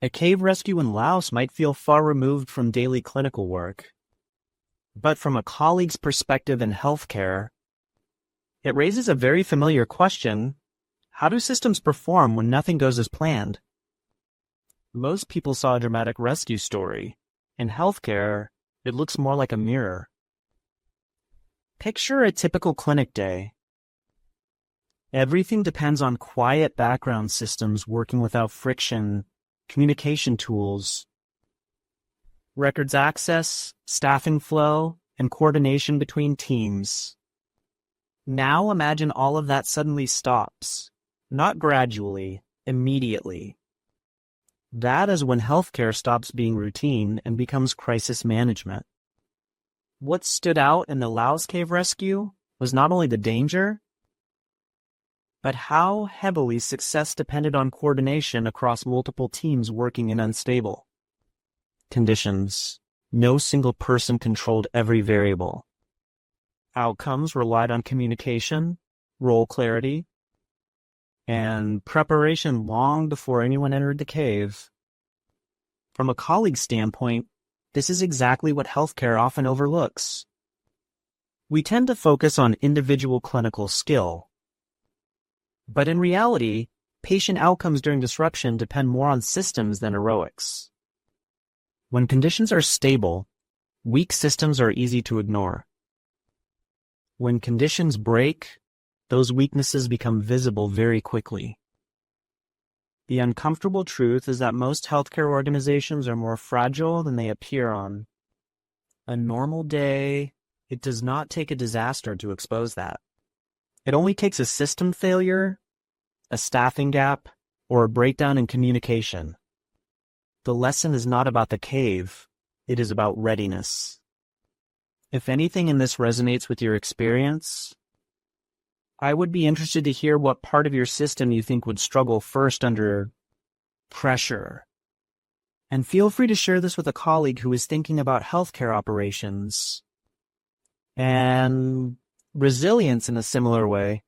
A cave rescue in Laos might feel far removed from daily clinical work, but from a colleague's perspective in healthcare, it raises a very familiar question. How do systems perform when nothing goes as planned? Most people saw a dramatic rescue story. In healthcare, it looks more like a mirror. Picture a typical clinic day. Everything depends on quiet background systems working without friction, communication tools, records access, staffing flow, and coordination between teams. Now imagine all of that suddenly stops, not gradually, immediately. That is when healthcare stops being routine and becomes crisis management. What stood out in the Laos cave rescue was not only the danger, but how heavily success depended on coordination across multiple teams working in unstable conditions. No single person controlled every variable. Outcomes relied on communication, role clarity, and preparation long before anyone entered the cave. From a colleague standpoint, this is exactly what healthcare often overlooks. We tend to focus on individual clinical skill, but in reality, patient outcomes during disruption depend more on systems than heroics. When conditions are stable, weak systems are easy to ignore. When conditions break, those weaknesses become visible very quickly. The uncomfortable truth is that most healthcare organizations are more fragile than they appear on a normal day. It does not take a disaster to expose that. It only takes a system failure, a staffing gap, or a breakdown in communication. The lesson is not about the cave, it is about readiness. If anything in this resonates with your experience, I would be interested to hear what part of your system you think would struggle first under pressure. And feel free to share this with a colleague who is thinking about healthcare operations and resilience in a similar way.